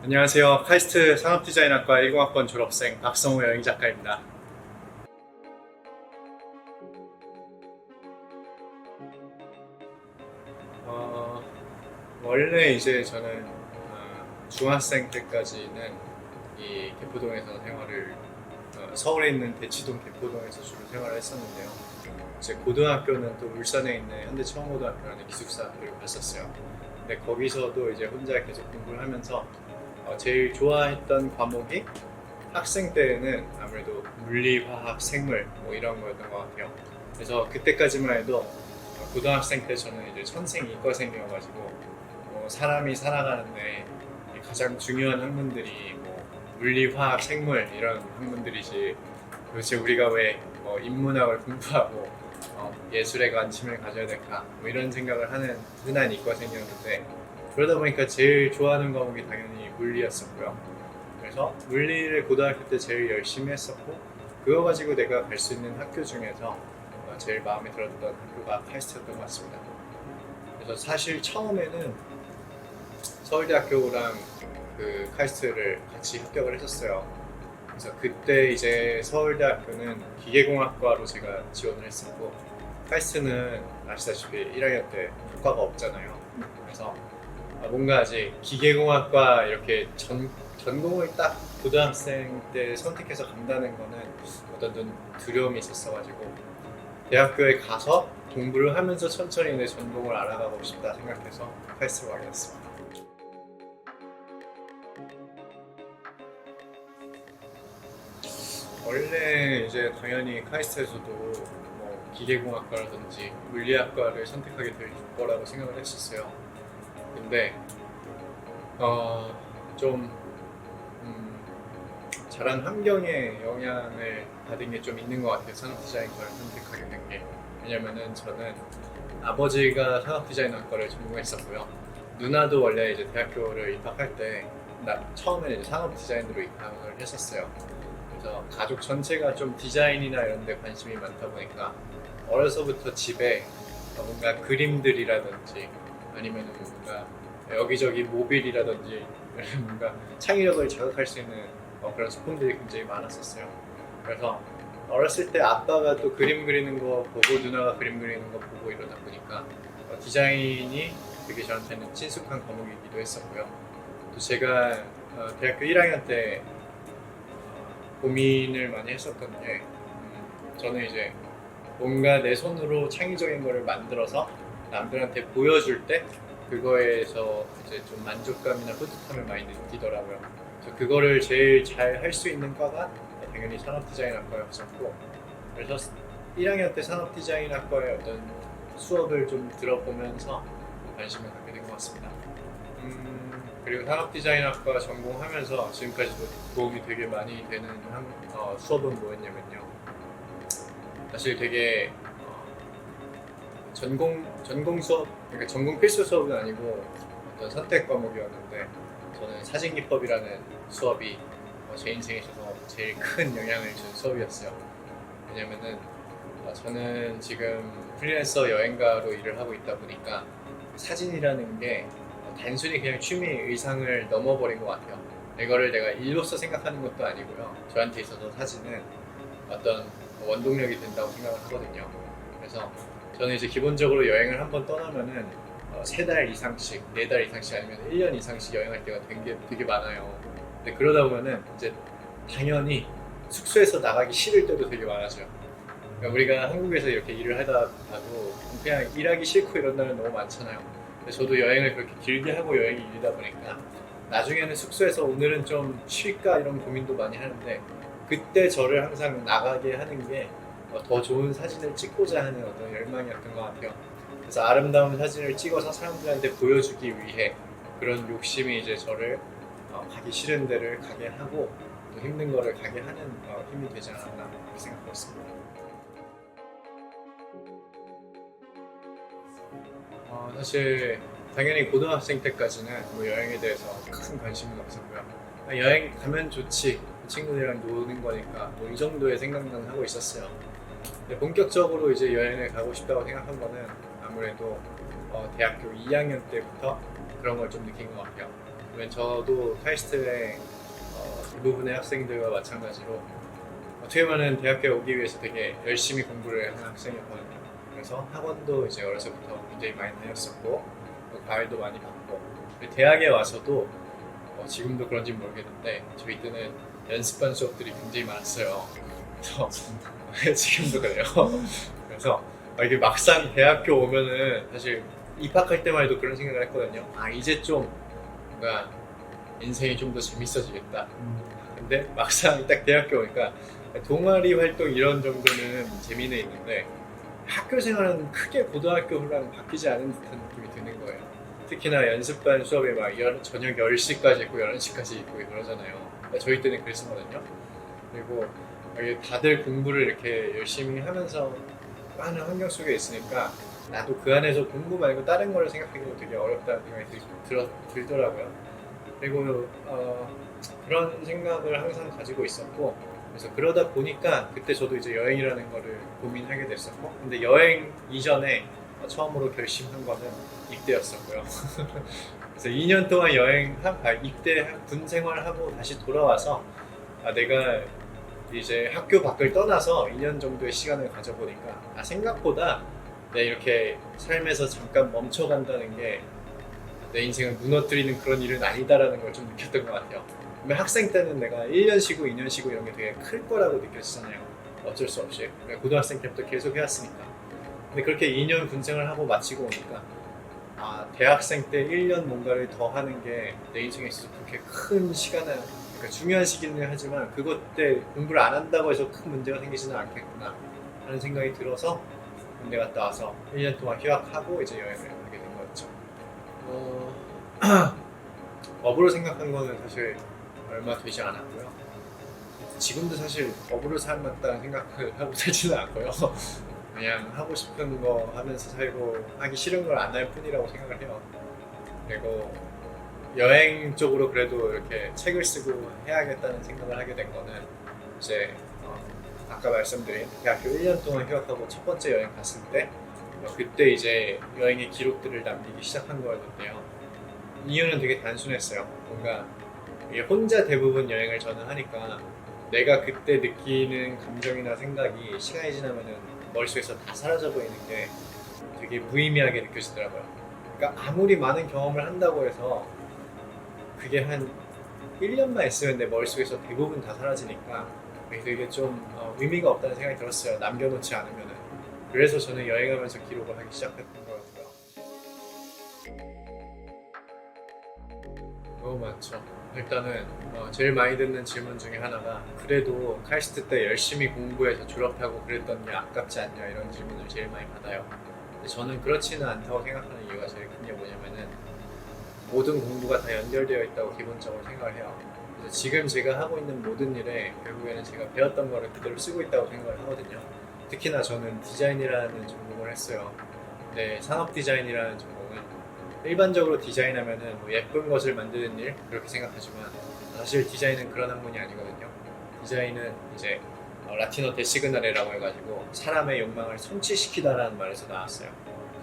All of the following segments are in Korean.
안녕하세요. 카이스트 산업디자인학과 10학번 졸업생 박성호 여행작가입니다. 어, 원래 이제 저는 중학생 때까지는 이 개포동에서 생활을 서울에 있는 대치동 개포동에서 주로 생활을 했었는데요. 이제 고등학교는 또 울산에 있는 현대청고등학교라는 기숙사 학교를 갔었어요. 근데 거기서도 이제 혼자 계속 공부를 하면서 제일 좋아했던 과목이 학생 때는 아무래도 물리, 화학, 생물 뭐 이런 거였던 것 같아요. 그래서 그때까지만 해도 고등학생 때 저는 이제 천생 이과생이어가지고 사람이 살아가는데 가장 중요한 학문들이 뭐 물리, 화학, 생물 이런 학문들이지 도대체 우리가 왜뭐 인문학을 공부하고 예술에 관심을 가져야 될까 뭐 이런 생각을 하는 흔한 이과생이었는데 그러다 보니까 제일 좋아하는 과목이 당연히 물리였었고요. 그래서 물리를 고등학교 때 제일 열심히 했었고 그거 가지고 내가 갈 수 있는 학교 중에서 제일 마음에 들었던 학교가 카이스트였던 것 같습니다. 그래서 사실 처음에는 서울대학교랑 그 카이스트를 같이 합격을 했었어요. 그래서 그때 이제 서울대학교는 기계공학과로 제가 지원을 했었고 카이스트는 아시다시피 1학년 때 교과가 없잖아요. 그래서 뭔가 아직 기계공학과 이렇게 전공을 딱 고등학생 때 선택해서 간다는 거는 어떤 좀 두려움이 있었어가지고 대학교에 가서 공부를 하면서 천천히 내 전공을 알아가고 싶다 생각해서 카이스트로 가게 됐습니다. 원래 이제 당연히 카이스트에서도 뭐 기계공학과라든지 물리학과를 선택하게 될 거라고 생각을 했었어요. 근데 좀 자란 환경에 영향을 받은 게 좀 있는 것 같아요. 산업디자인과를 선택하게 된 게. 왜냐면은 저는 아버지가 산업디자인학과를 전공했었고요. 누나도 원래 이제 대학교를 입학할 때 처음에는 이제 산업디자인으로 입학을 했었어요. 그래서 가족 전체가 좀 디자인이나 이런 데 관심이 많다 보니까 어려서부터 집에 뭔가 그림들이라든지 아니면 뭔가 여기저기 모빌이라든지 뭔가 창의력을 자극할 수 있는 그런 소품들이 굉장히 많았었어요. 그래서 어렸을 때 아빠가 또 그림 그리는 거 보고 누나가 그림 그리는 거 보고 이러다 보니까 디자인이 되게 저한테는 친숙한 과목이기도 했었고요. 또 제가 대학교 1학년 때 고민을 많이 했었던 게 저는 이제 뭔가 내 손으로 창의적인 거를 만들어서 남들한테 보여줄 때 그거에서 이제 좀 만족감이나 뿌듯함을 많이 느끼더라고요. 그래서 그거를 제일 잘 할 수 있는 과가 당연히 산업디자인학과였었고 그래서 1학년 때 산업디자인학과의 어떤 수업을 좀 들어보면서 관심을 갖게 된 것 같습니다. 그리고 산업디자인학과 전공하면서 지금까지도 도움이 되게 많이 되는 수업은 뭐였냐면요. 사실 되게 전공 수업, 그러니까 전공 필수 수업은 아니고 어떤 선택 과목이었는데 저는 사진기법이라는 수업이 제 인생에 있어서 제일 큰 영향을 준 수업이었어요. 왜냐면은 저는 지금 프리랜서 여행가로 일을 하고 있다 보니까 사진이라는 게 단순히 그냥 취미 의상을 넘어버린 것 같아요. 이거를 내가 일로서 생각하는 것도 아니고요. 저한테 있어서 사진은 어떤 원동력이 된다고 생각을 하거든요. 그래서 저는 이제 기본적으로 여행을 한번 떠나면은 3달 이상씩, 4달 이상씩 아니면 1년 이상씩 여행할 때가 되게 많아요. 근데 그러다 보면은 이제 당연히 숙소에서 나가기 싫을 때도 되게 많아져요. 그러니까 우리가 한국에서 이렇게 일을 하다 가도 그냥 일하기 싫고 이런 날은 너무 많잖아요. 근데 저도 여행을 그렇게 길게 하고 여행이 일이다 보니까 나중에는 숙소에서 오늘은 좀 쉴까 이런 고민도 많이 하는데 그때 저를 항상 나가게 하는 게 더 좋은 사진을 찍고자 하는 어떤 열망이었던 것 같아요. 그래서 아름다운 사진을 찍어서 사람들한테 보여주기 위해 그런 욕심이 이제 저를 가기 싫은 데를 가게 하고 또 힘든 거를 가게 하는 힘이 되지 않았나 그렇게 생각하고 있습니다. 사실 당연히 고등학생 때까지는 뭐 여행에 대해서 큰 관심은 없었고요. 여행 가면 좋지, 친구들이랑 노는 거니까 뭐 이 정도의 생각만 하고 있었어요. 근데 본격적으로 이제 여행을 가고 싶다고 생각한 거는 아무래도 대학교 2학년 때부터 그런 걸 좀 느낀 것 같아요. 왜냐면 저도 카이스트의 대부분의 학생들과 마찬가지로 어떻게 보면 대학교에 오기 위해서 되게 열심히 공부를 하는 학생이었거든요. 그래서 학원도 이제 어려서부터 굉장히 많이 다녔었고 또 과외도 많이 받고 대학에 와서도 지금도 그런지 모르겠는데 저희 때는 연습반 수업들이 굉장히 많았어요. 그래서 지금도 그래요. 그래서 이게 막상 대학교 오면은 사실 입학할 때만 해도 그런 생각을 했거든요. 아 이제 좀 뭔가 인생이 좀 더 재밌어지겠다. 근데 막상 딱 대학교 오니까 동아리 활동 이런 정도는 재미는 있는데 학교 생활은 크게 고등학교랑 바뀌지 않은 듯한 느낌이 드는 거예요. 특히나 연습반 수업에 막 저녁 10시까지 있고 11시까지 있고 그러잖아요. 저희 때는 그랬었거든요. 그리고 다들 공부를 이렇게 열심히 하면서 하는 환경 속에 있으니까 나도 그 안에서 공부 말고 다른 거를 생각하기도 되게 어렵다는 생각이 들더라고요. 그리고 그런 생각을 항상 가지고 있었고 그래서 그러다 보니까 그때 저도 이제 여행이라는 거를 고민하게 됐었고 근데 여행 이전에 처음으로 결심한 거는 입대였었고요. 그래서 2년 동안 입대 군 생활하고 다시 돌아와서 내가 이제 학교 밖을 떠나서 2년 정도의 시간을 가져보니까 생각보다 내가 이렇게 삶에서 잠깐 멈춰간다는 게 내 인생을 무너뜨리는 그런 일은 아니다라는 걸 좀 느꼈던 것 같아요. 학생 때는 내가 1년 쉬고 2년 쉬고 이런 게 되게 클 거라고 느꼈잖아요. 어쩔 수 없이 고등학생 때부터 계속 해왔으니까. 근데 그렇게 2년 군생을 하고 마치고 오니까 대학생 때 1년 뭔가를 더 하는 게 내 인생에 있어서 그렇게 큰 시간을 그러니까 중요한 시기는 하지만 그것 때 공부를 안 한다고 해서 큰 문제가 생기지는 않겠구나 하는 생각이 들어서 군대 갔다 와서 1년 동안 휴학하고 이제 여행을 하게 된 거였죠. 업으로 생각한 거는 사실 얼마 되지 않았고요. 지금도 사실 업으로 살았다는 생각을 하고 살지는 않고요. 그냥 하고 싶은 거 하면서 살고 하기 싫은 걸 안 할 뿐이라고 생각을 해요. 그리고 여행 쪽으로 그래도 이렇게 책을 쓰고 해야겠다는 생각을 하게 된 거는 이제 아까 말씀드린 대학교 1년 동안 휴학하고 첫 번째 여행 갔을 때 그때 이제 여행의 기록들을 남기기 시작한 거였는데요. 이유는 되게 단순했어요. 뭔가 이게 혼자 대부분 여행을 저는 하니까 내가 그때 느끼는 감정이나 생각이 시간이 지나면은 머릿속에서 다 사라져 보이는 게 되게 무의미하게 느껴지더라고요. 그러니까 아무리 많은 경험을 한다고 해서 그게 한 1년만 있으면 내 머릿속에서 대부분 다 사라지니까 되게 좀 의미가 없다는 생각이 들었어요. 남겨놓지 않으면은. 그래서 저는 여행하면서 기록을 하기 시작했던 거였고요. 너무 많죠. 일단은 제일 많이 듣는 질문 중에 하나가 그래도 카이스트 때 열심히 공부해서 졸업하고 그랬던 게 아깝지 않냐 이런 질문을 제일 많이 받아요. 근데 저는 그렇지는 않다고 생각하는 이유가 제일 큰 게 뭐냐면은 모든 공부가 다 연결되어 있다고 기본적으로 생각을 해요. 그래서 지금 제가 하고 있는 모든 일에 결국에는 제가 배웠던 거를 그대로 쓰고 있다고 생각을 하거든요. 특히나 저는 디자인이라는 전공을 했어요. 근데 산업 디자인이라는 전공은 일반적으로 디자인하면은 예쁜 것을 만드는 일 그렇게 생각하지만 사실 디자인은 그런 학문이 아니거든요. 디자인은 이제 라틴어 데시그나레라고 해가지고 사람의 욕망을 성취시키다라는 말에서 나왔어요.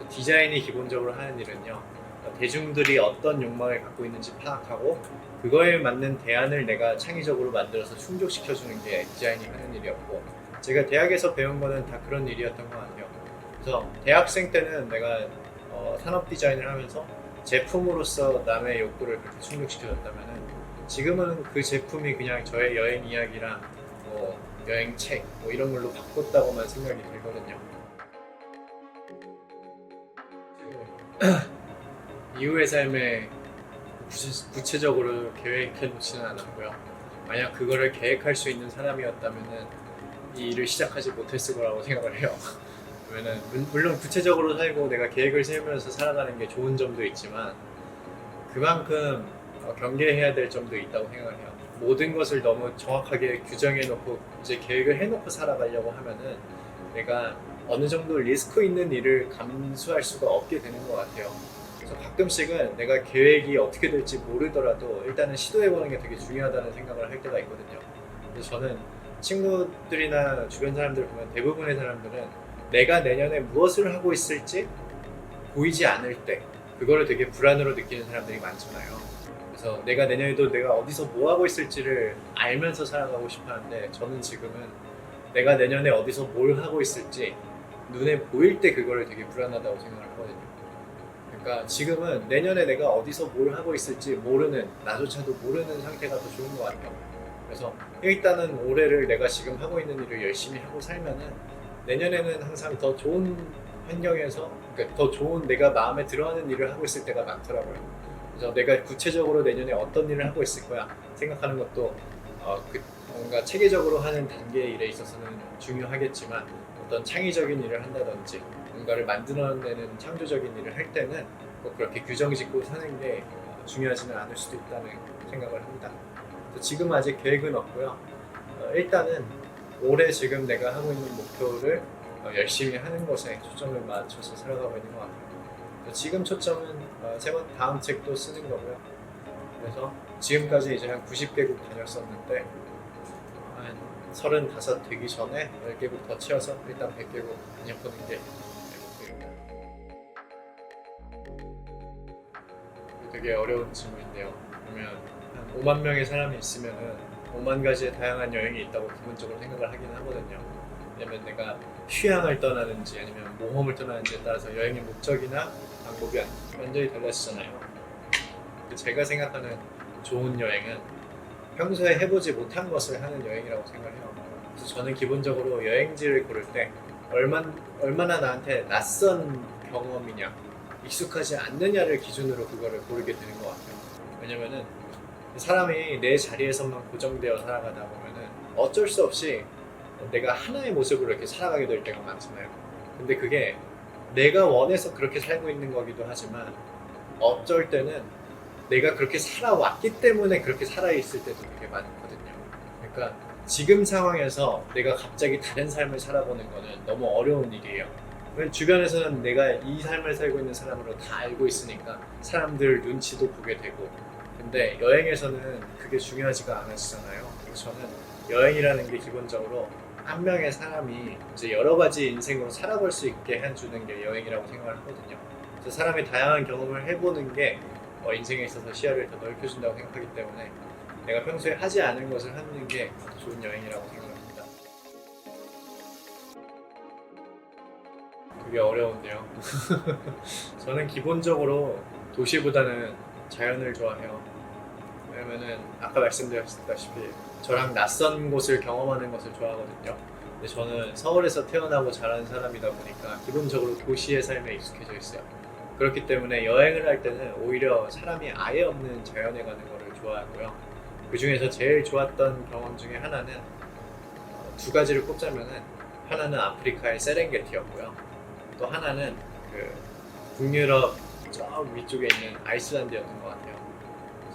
디자인이 기본적으로 하는 일은요, 대중들이 어떤 욕망을 갖고 있는지 파악하고 그거에 맞는 대안을 내가 창의적으로 만들어서 충족시켜주는 게 디자인이 하는 일이었고, 제가 대학에서 배운 거는 다 그런 일이었던 것 같아요. 그래서 대학생 때는 내가 산업 디자인을 하면서 제품으로서 남의 욕구를 그렇게 충족시켜줬다면은 지금은 그 제품이 그냥 저의 여행 이야기랑 여행 책 이런 걸로 바꿨다고만 생각이 들거든요. 이후의 삶에 구체적으로 계획해 놓지는 않았고요. 만약 그거를 계획할 수 있는 사람이었다면은 이 일을 시작하지 못했을 거라고 생각을 해요. 왜냐면 물론 구체적으로 살고 내가 계획을 세우면서 살아가는 게 좋은 점도 있지만 그만큼 경계해야 될 점도 있다고 생각을 해요. 모든 것을 너무 정확하게 규정해 놓고 이제 계획을 해놓고 살아가려고 하면은 내가 어느 정도 리스크 있는 일을 감수할 수가 없게 되는 것 같아요. 그래서 가끔씩은 내가 계획이 어떻게 될지 모르더라도 일단은 시도해보는 게 되게 중요하다는 생각을 할 때가 있거든요. 그래서 저는 친구들이나 주변 사람들 보면 대부분의 사람들은 내가 내년에 무엇을 하고 있을지 보이지 않을 때 그거를 되게 불안으로 느끼는 사람들이 많잖아요. 그래서 내가 내년에도 내가 어디서 뭐 하고 있을지를 알면서 살아가고 싶어 하는데, 저는 지금은 내가 내년에 어디서 뭘 하고 있을지 눈에 보일 때 그거를 되게 불안하다고 생각을 하거든요. 그러니까 지금은 내년에 내가 어디서 뭘 하고 있을지 모르는, 나조차도 모르는 상태가 더 좋은 것 같아요. 그래서 일단은 올해를 내가 지금 하고 있는 일을 열심히 하고 살면은 내년에는 항상 더 좋은 환경에서, 그러니까 더 좋은 내가 마음에 들어하는 일을 하고 있을 때가 많더라고요. 그래서 내가 구체적으로 내년에 어떤 일을 하고 있을 거야 생각하는 것도 뭔가 체계적으로 하는 단계의 일에 있어서는 중요하겠지만, 어떤 창의적인 일을 한다든지 뭔가를 만들어내는 창조적인 일을 할 때는 꼭 그렇게 규정 짓고 사는 게 중요하지는 않을 수도 있다는 생각을 합니다. 지금 아직 계획은 없고요. 일단은 올해 지금 내가 하고 있는 목표를 열심히 하는 것에 초점을 맞춰서 살아가고 있는 것 같아요. 지금 초점은 다음 책도 쓰는 거고요. 그래서 지금까지 이제 한 90개국 다녔었는데, 한 35 되기 전에 10개국 더 채워서 일단 100개국 다녀보는 게 목표입니다. 되게 어려운 질문인데요. 그러면 한 5만 명의 사람이 있으면은 5만 가지의 다양한 여행이 있다고 기본적으로 생각을 하긴 하거든요. 왜냐면 내가 휴양을 떠나는지 아니면 모험을 떠나는지에 따라서 여행의 목적이나 방법이 완전히 달라지잖아요. 제가 생각하는 좋은 여행은 평소에 해보지 못한 것을 하는 여행이라고 생각해요. 그래서 저는 기본적으로 여행지를 고를 때 얼마나 나한테 낯선 경험이냐, 익숙하지 않느냐를 기준으로 그거를 고르게 되는 것 같아요. 왜냐면은 사람이 내 자리에서만 고정되어 살아가다 보면은 어쩔 수 없이 내가 하나의 모습으로 이렇게 살아가게 될 때가 많잖아요. 근데 그게 내가 원해서 그렇게 살고 있는 거기도 하지만, 어쩔 때는 내가 그렇게 살아왔기 때문에 그렇게 살아있을 때도 되게 많거든요. 그러니까 지금 상황에서 내가 갑자기 다른 삶을 살아보는 거는 너무 어려운 일이에요. 주변에서는 내가 이 삶을 살고 있는 사람으로 다 알고 있으니까 사람들 눈치도 보게 되고, 근데 여행에서는 그게 중요하지가 않으시잖아요. 그래서 저는 여행이라는 게 기본적으로 한 명의 사람이 이제 여러 가지 인생으로 살아볼 수 있게 해주는 게 여행이라고 생각을 하거든요. 그래서 사람이 다양한 경험을 해보는 게 인생에 있어서 시야를 더 넓혀준다고 생각하기 때문에 내가 평소에 하지 않은 것을 하는 게 좋은 여행이라고 생각합니다. 그게 어려운데요. 저는 기본적으로 도시보다는 자연을 좋아해요. 왜냐면은 아까 말씀드렸다시피 저랑 낯선 곳을 경험하는 것을 좋아하거든요. 근데 저는 서울에서 태어나고 자란 사람이다 보니까 기본적으로 도시의 삶에 익숙해져 있어요. 그렇기 때문에 여행을 할 때는 오히려 사람이 아예 없는 자연에 가는 것을 좋아하고요. 그 중에서 제일 좋았던 경험 중에 하나는 두 가지를 꼽자면은, 하나는 아프리카의 세렝게티였고요. 또 하나는 그 북유럽 저 위쪽에 있는 아이슬란드였던 것 같아요.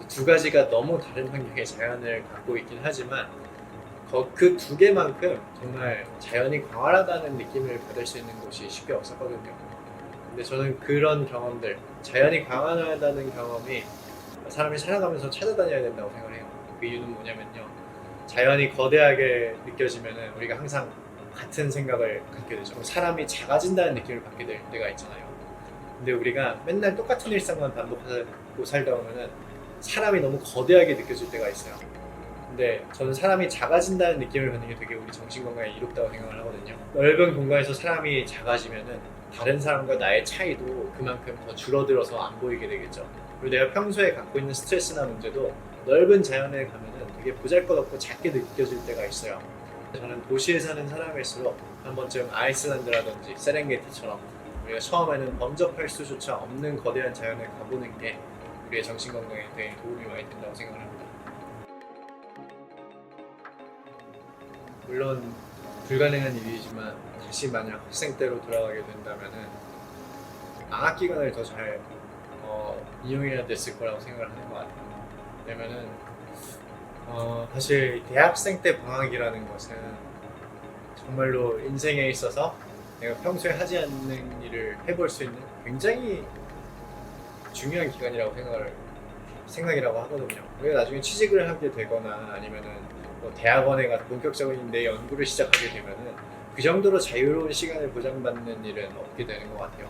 두 가지가 너무 다른 환경의 자연을 갖고 있긴 하지만 그 두 개만큼 정말 자연이 광활하다는 느낌을 받을 수 있는 곳이 쉽게 없었거든요. 근데 저는 그런 경험들, 자연이 광활하다는 경험이 사람이 살아가면서 찾아다녀야 된다고 생각을 해요. 그 이유는 뭐냐면요, 자연이 거대하게 느껴지면은 우리가 항상 같은 생각을 갖게 되죠. 사람이 작아진다는 느낌을 받게 될 때가 있잖아요. 근데 우리가 맨날 똑같은 일상만 반복하고 살다 보면은 사람이 너무 거대하게 느껴질 때가 있어요. 근데 저는 사람이 작아진다는 느낌을 받는 게 되게 우리 정신건강에 이롭다고 생각을 하거든요. 넓은 공간에서 사람이 작아지면은 다른 사람과 나의 차이도 그만큼 더 줄어들어서 안 보이게 되겠죠. 그리고 내가 평소에 갖고 있는 스트레스나 문제도 넓은 자연에 가면은 되게 보잘것없고 작게 느껴질 때가 있어요. 저는 도시에 사는 사람일수록 한 번쯤 아이슬란드라든지 세렝게티처럼 우리가 처음에는 범접할 수조차 없는 거대한 자연을 가보는 게 우리의 정신건강에 되게 도움이 많이 된다고 생각을 합니다. 물론 불가능한 일이지만 다시 만약 학생 때로 돌아가게 된다면은 방학 기간을 더 잘 이용해야 됐을 거라고 생각을 하는 것 같아요. 왜냐면은 사실 대학생 때 방학이라는 것은 정말로 인생에 있어서 내가 평소에 하지 않는 일을 해볼 수 있는 굉장히 중요한 기간이라고 생각이라고 하거든요. 우리가 나중에 취직을 하게 되거나 아니면은 뭐 대학원에 가서 본격적인 내 연구를 시작하게 되면은 그 정도로 자유로운 시간을 보장받는 일은 없게 되는 것 같아요.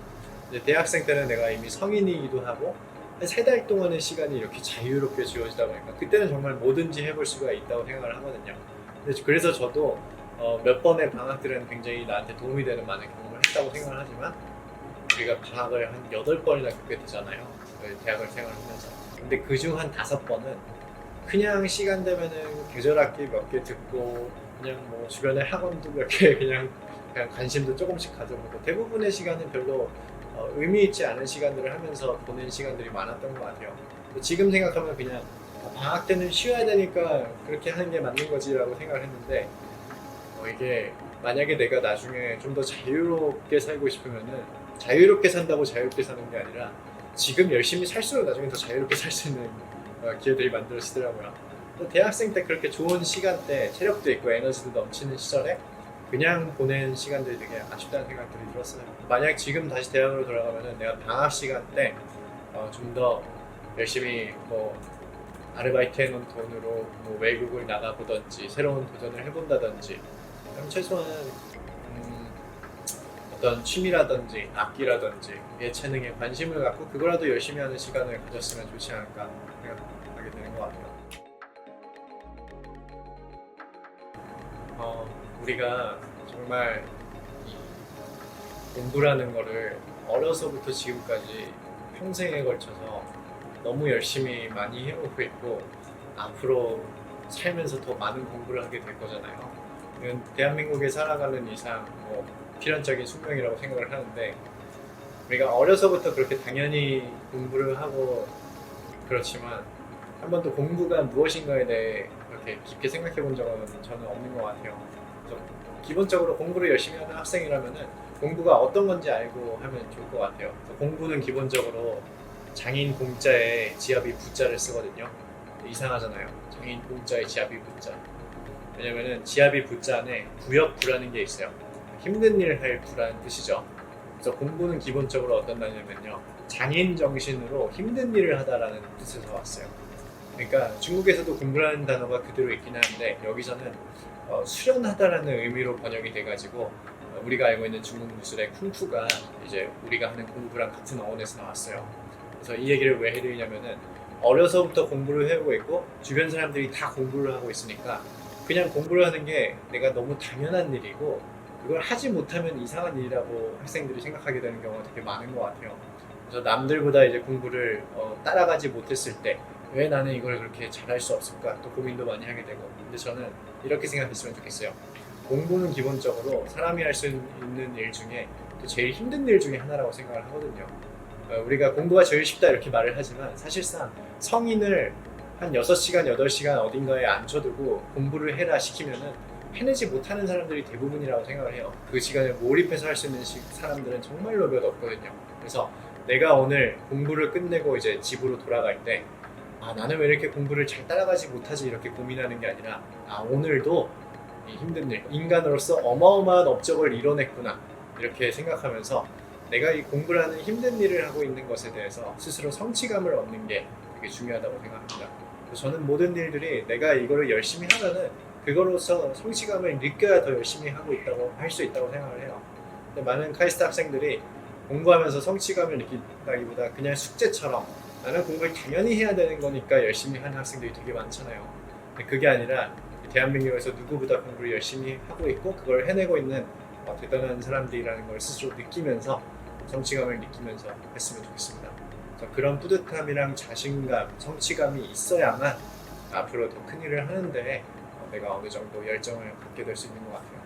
근데 대학생 때는 내가 이미 성인이기도 하고 한 3달 동안의 시간이 이렇게 자유롭게 주어지다 보니까 그때는 정말 뭐든지 해볼 수가 있다고 생각을 하거든요. 그래서 저도 몇 번의 방학들은 굉장히 나한테 도움이 되는 많은 경험을 했다고 생각을 하지만 우리가 방학을 한 8번이나 겪게 되잖아요. 대학을 생활하면서. 근데 그중 한 5번은 그냥 시간 되면은 계절학기 몇 개 듣고 그냥 뭐 주변에 학원도 몇 개 그냥 관심도 조금씩 가져보고 대부분의 시간은 별로 의미 있지 않은 시간들을 하면서 보낸 시간들이 많았던 것 같아요. 지금 생각하면 그냥 방학 때는 쉬어야 되니까 그렇게 하는 게 맞는 거지라고 생각을 했는데 이게 만약에 내가 나중에 좀 더 자유롭게 살고 싶으면은 자유롭게 산다고 자유롭게 사는 게 아니라 지금 열심히 살수록 나중에 더 자유롭게 살 수 있는 기회들이 만들어지더라고요. 대학생 때 그렇게 좋은 시간대, 체력도 있고 에너지도 넘치는 시절에 그냥 보낸 시간들이 되게 아쉽다는 생각들이 들었어요. 만약 지금 다시 대학으로 돌아가면은 내가 방학 시간 때 좀 더 열심히 뭐 아르바이트 해놓은 돈으로 뭐 외국을 나가보던지 새로운 도전을 해본다든지 최소한 어떤 취미라든지 악기라든지 예체능에 관심을 갖고 그거라도 열심히 하는 시간을 가졌으면 좋지 않을까 생각하게 되는 것 같아요. 우리가 정말 이 공부라는 거를 어려서부터 지금까지 평생에 걸쳐서 너무 열심히 많이 해오고 있고 앞으로 살면서 더 많은 공부를 하게 될 거잖아요. 이건 대한민국에 살아가는 이상 뭐 필연적인 숙명이라고 생각을 하는데 우리가 어려서부터 그렇게 당연히 공부를 하고 그렇지만 한 번도 공부가 무엇인가에 대해 그렇게 깊게 생각해 본 적은 저는 없는 것 같아요. 그래서 기본적으로 공부를 열심히 하는 학생이라면은 공부가 어떤 건지 알고 하면 좋을 것 같아요. 그래서 공부는 기본적으로 장인 공자에 지압이 부자를 쓰거든요. 이상하잖아요. 장인 공자에 지압이 부자. 왜냐면은 지압이 부자 안에 부역부라는 게 있어요. 힘든 일 할 부라는 뜻이죠. 그래서 공부는 기본적으로 어떤 단어냐면요. 장인 정신으로 힘든 일을 하다라는 뜻에서 왔어요. 그러니까 중국에서도 공부라는 단어가 그대로 있긴 한데 여기서는 수련하다라는 의미로 번역이 돼가지고 우리가 알고 있는 중국 무술의 쿵푸가 이제 우리가 하는 공부랑 같은 어원에서 나왔어요. 그래서 이 얘기를 왜 해드리냐면은 어려서부터 공부를 해오고 있고 주변 사람들이 다 공부를 하고 있으니까 그냥 공부를 하는 게 내가 너무 당연한 일이고 그걸 하지 못하면 이상한 일이라고 학생들이 생각하게 되는 경우가 되게 많은 것 같아요. 그래서 남들보다 이제 공부를 따라가지 못했을 때 왜 나는 이걸 그렇게 잘할 수 없을까 또 고민도 많이 하게 되고 근데 저는 이렇게 생각했으면 좋겠어요. 공부는 기본적으로 사람이 할 수 있는 일 중에 또 제일 힘든 일 중에 하나라고 생각을 하거든요. 우리가 공부가 제일 쉽다 이렇게 말을 하지만 사실상 성인을 한 6시간, 8시간 어딘가에 앉혀두고 공부를 해라 시키면은 해내지 못하는 사람들이 대부분이라고 생각을 해요. 그 시간에 몰입해서 할 수 있는 사람들은 정말로 몇 없거든요. 그래서 내가 오늘 공부를 끝내고 이제 집으로 돌아갈 때 나는 왜 이렇게 공부를 잘 따라가지 못하지 이렇게 고민하는 게 아니라 오늘도 이 힘든 일, 인간으로서 어마어마한 업적을 이뤄냈구나 이렇게 생각하면서 내가 이 공부를 하는 힘든 일을 하고 있는 것에 대해서 스스로 성취감을 얻는 게 되게 중요하다고 생각합니다. 저는 모든 일들이 내가 이거를 열심히 하면은 그거로서 성취감을 느껴야 더 열심히 하고 있다고 할 수 있다고 생각을 해요. 근데 많은 카이스트 학생들이 공부하면서 성취감을 느낀다기보다 그냥 숙제처럼 나는 공부를 당연히 해야 되는 거니까 열심히 하는 학생들이 되게 많잖아요. 근데 그게 아니라 대한민국에서 누구보다 공부를 열심히 하고 있고 그걸 해내고 있는 대단한 사람들이라는 걸 스스로 느끼면서 성취감을 느끼면서 했으면 좋겠습니다. 그런 뿌듯함이랑 자신감, 성취감이 있어야만 앞으로 더 큰 일을 하는데 내가 어느 정도 열정을 갖게 될 수 있는 것 같아요.